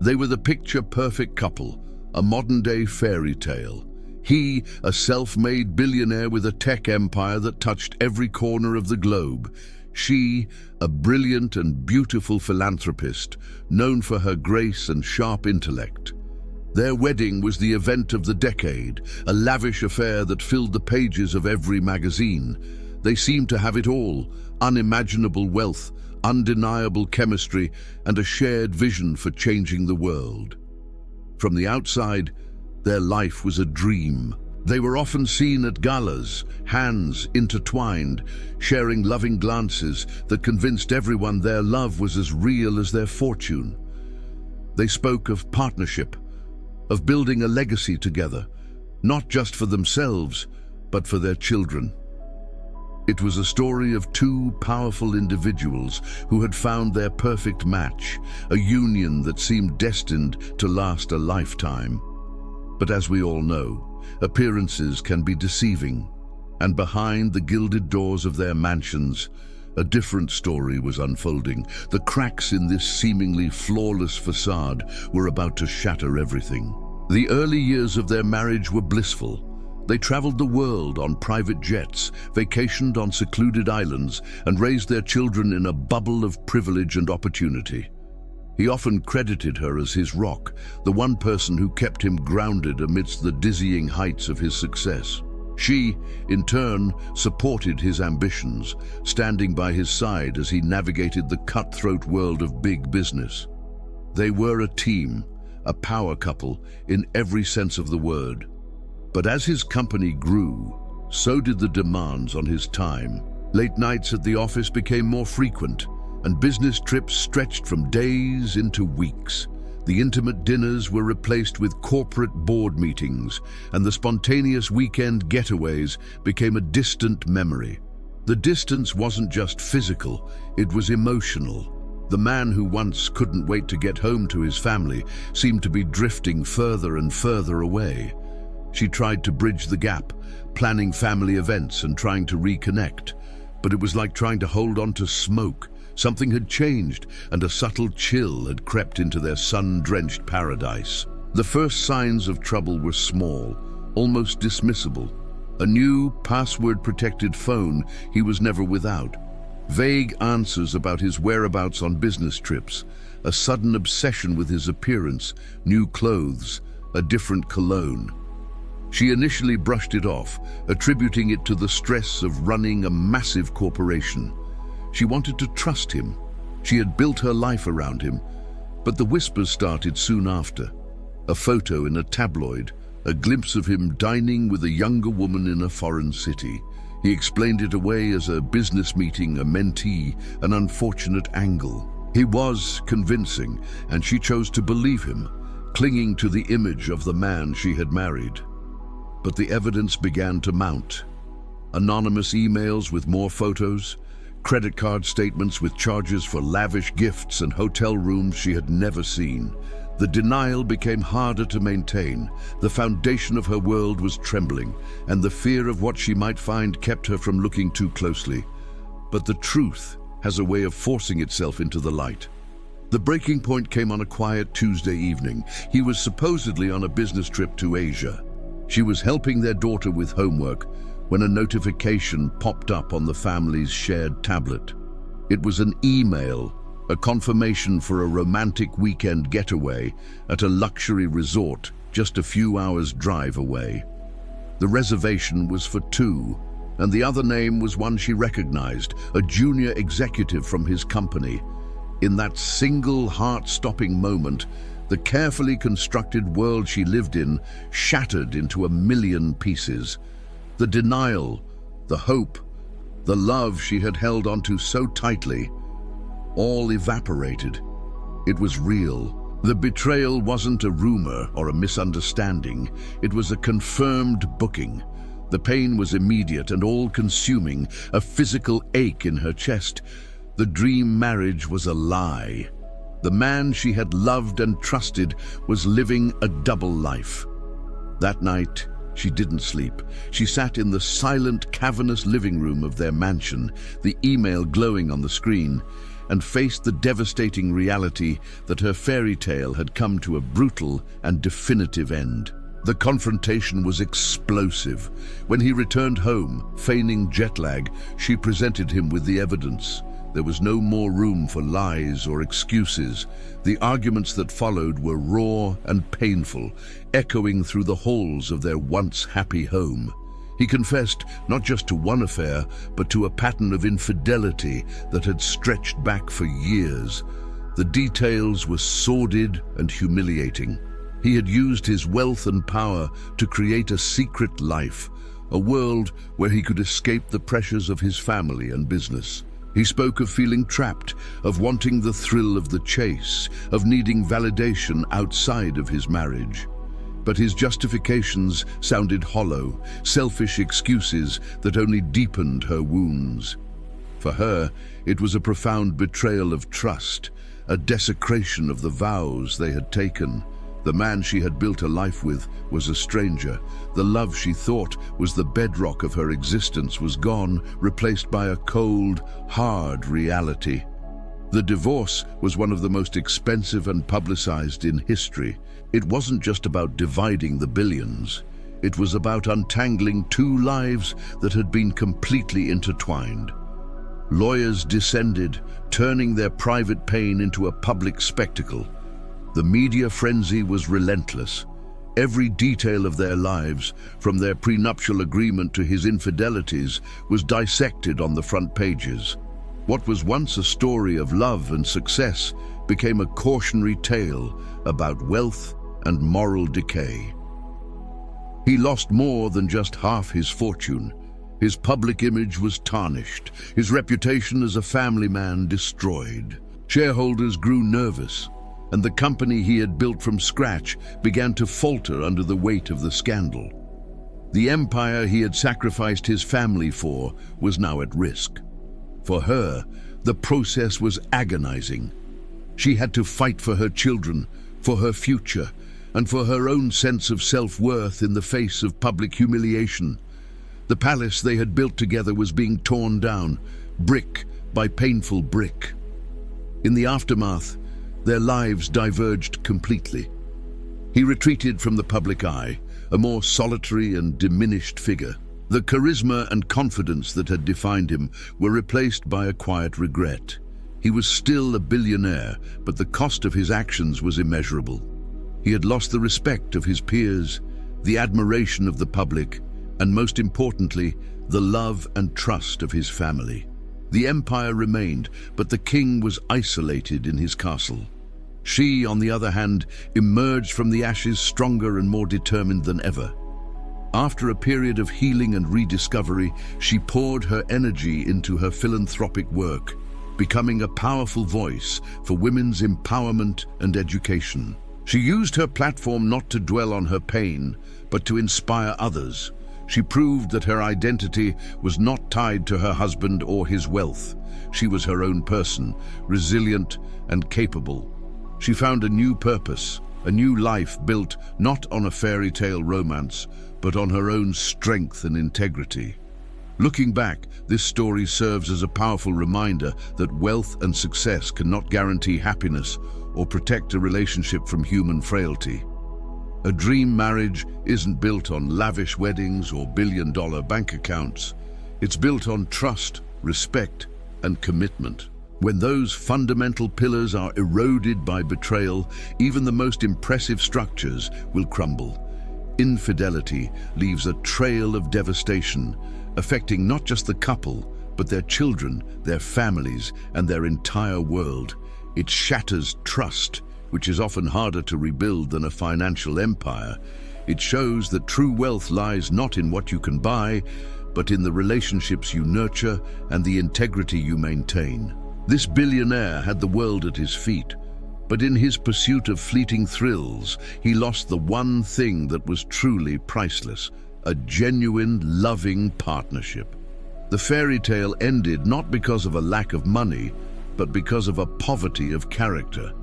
They were the picture-perfect couple, a modern-day fairy tale. He, a self-made billionaire with a tech empire that touched every corner of the globe. She, a brilliant and beautiful philanthropist, known for her grace and sharp intellect. Their wedding was the event of the decade, a lavish affair that filled the pages of every magazine. They seemed to have it all: unimaginable wealth, undeniable chemistry, and a shared vision for changing the world. From the outside, their life was a dream. They were often seen at galas, hands intertwined, sharing loving glances that convinced everyone their love was as real as their fortune. They spoke of partnership, of building a legacy together, not just for themselves, but for their children. It was a story of two powerful individuals who had found their perfect match, a union that seemed destined to last a lifetime. But as we all know, appearances can be deceiving, and behind the gilded doors of their mansions, a different story was unfolding. The cracks in this seemingly flawless facade were about to shatter everything. The early years of their marriage were blissful. They traveled the world on private jets, vacationed on secluded islands, and raised their children in a bubble of privilege and opportunity. He often credited her as his rock, the one person who kept him grounded amidst the dizzying heights of his success. She, in turn, supported his ambitions, standing by his side as he navigated the cutthroat world of big business. They were a team, a power couple, in every sense of the word. But as his company grew, so did the demands on his time. Late nights at the office became more frequent, and business trips stretched from days into weeks. The intimate dinners were replaced with corporate board meetings, and the spontaneous weekend getaways became a distant memory. The distance wasn't just physical, it was emotional. The man who once couldn't wait to get home to his family seemed to be drifting further and further away. She tried to bridge the gap, planning family events and trying to reconnect, but it was like trying to hold on to smoke. Something had changed, and a subtle chill had crept into their sun-drenched paradise. The first signs of trouble were small, almost dismissible. A new, password-protected phone he was never without. Vague answers about his whereabouts on business trips. A sudden obsession with his appearance, new clothes, a different cologne. She initially brushed it off, attributing it to the stress of running a massive corporation. She wanted to trust him. She had built her life around him. But the whispers started soon after. A photo in a tabloid, a glimpse of him dining with a younger woman in a foreign city. He explained it away as a business meeting, a mentee, an unfortunate angle. He was convincing, and she chose to believe him, clinging to the image of the man she had married. But the evidence began to mount. Anonymous emails with more photos, credit card statements with charges for lavish gifts and hotel rooms she had never seen. The denial became harder to maintain. The foundation of her world was trembling, and the fear of what she might find kept her from looking too closely. But the truth has a way of forcing itself into the light. The breaking point came on a quiet Tuesday evening. He was supposedly on a business trip to Asia. She was helping their daughter with homework when a notification popped up on the family's shared tablet. It was an email, a confirmation for a romantic weekend getaway at a luxury resort just a few hours' drive away. The reservation was for two, and the other name was one she recognized, a junior executive from his company. In that single heart-stopping moment, the carefully constructed world she lived in shattered into a million pieces. The denial, the hope, the love she had held onto so tightly, all evaporated. It was real. The betrayal wasn't a rumor or a misunderstanding. It was a confirmed booking. The pain was immediate and all-consuming, a physical ache in her chest. The dream marriage was a lie. The man she had loved and trusted was living a double life. That night, she didn't sleep. She sat in the silent, cavernous living room of their mansion, the email glowing on the screen, and faced the devastating reality that her fairy tale had come to a brutal and definitive end. The confrontation was explosive. When he returned home, feigning jet lag, she presented him with the evidence. There was no more room for lies or excuses. The arguments that followed were raw and painful, echoing through the halls of their once happy home. He confessed not just to one affair, but to a pattern of infidelity that had stretched back for years. The details were sordid and humiliating. He had used his wealth and power to create a secret life, a world where he could escape the pressures of his family and business. He spoke of feeling trapped, of wanting the thrill of the chase, of needing validation outside of his marriage. But his justifications sounded hollow, selfish excuses that only deepened her wounds. For her, it was a profound betrayal of trust, a desecration of the vows they had taken. The man she had built a life with was a stranger. The love she thought was the bedrock of her existence was gone, replaced by a cold, hard reality. The divorce was one of the most expensive and publicized in history. It wasn't just about dividing the billions. It was about untangling two lives that had been completely intertwined. Lawyers descended, turning their private pain into a public spectacle. The media frenzy was relentless. Every detail of their lives, from their prenuptial agreement to his infidelities, was dissected on the front pages. What was once a story of love and success became a cautionary tale about wealth and moral decay. He lost more than just half his fortune. His public image was tarnished, his reputation as a family man destroyed. Shareholders grew nervous, and the company he had built from scratch began to falter under the weight of the scandal. The empire he had sacrificed his family for was now at risk. For her, the process was agonizing. She had to fight for her children, for her future, and for her own sense of self-worth in the face of public humiliation. The palace they had built together was being torn down, brick by painful brick. In the aftermath, their lives diverged completely. He retreated from the public eye, a more solitary and diminished figure. The charisma and confidence that had defined him were replaced by a quiet regret. He was still a billionaire, but the cost of his actions was immeasurable. He had lost the respect of his peers, the admiration of the public, and most importantly, the love and trust of his family. The empire remained, but the king was isolated in his castle. She, on the other hand, emerged from the ashes stronger and more determined than ever. After a period of healing and rediscovery, she poured her energy into her philanthropic work, becoming a powerful voice for women's empowerment and education. She used her platform not to dwell on her pain, but to inspire others. She proved that her identity was not tied to her husband or his wealth. She was her own person, resilient and capable. She found a new purpose, a new life built not on a fairy tale romance, but on her own strength and integrity. Looking back, this story serves as a powerful reminder that wealth and success cannot guarantee happiness or protect a relationship from human frailty. A dream marriage isn't built on lavish weddings or billion-dollar bank accounts. It's built on trust, respect, and commitment. When those fundamental pillars are eroded by betrayal, even the most impressive structures will crumble. Infidelity leaves a trail of devastation, affecting not just the couple, but their children, their families, and their entire world. It shatters trust, which is often harder to rebuild than a financial empire. It shows that true wealth lies not in what you can buy, but in the relationships you nurture and the integrity you maintain. This billionaire had the world at his feet, but in his pursuit of fleeting thrills, he lost the one thing that was truly priceless: a genuine, loving partnership. The fairy tale ended not because of a lack of money, but because of a poverty of character.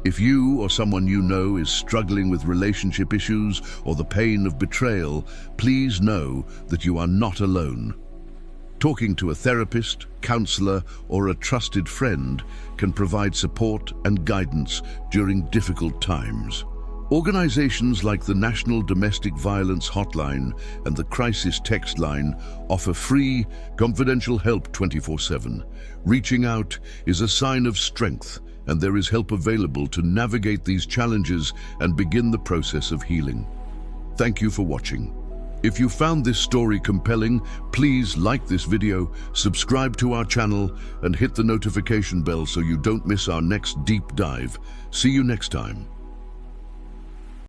If you or someone you know is struggling with relationship issues or the pain of betrayal, please know that you are not alone. Talking to a therapist, counselor, or a trusted friend can provide support and guidance during difficult times. Organizations like the National Domestic Violence Hotline and the Crisis Text Line offer free, confidential help 24/7. Reaching out is a sign of strength, and there is help available to navigate these challenges and begin the process of healing. Thank you for watching. If you found this story compelling, please like this video, subscribe to our channel, and hit the notification bell so you don't miss our next deep dive. See you next time.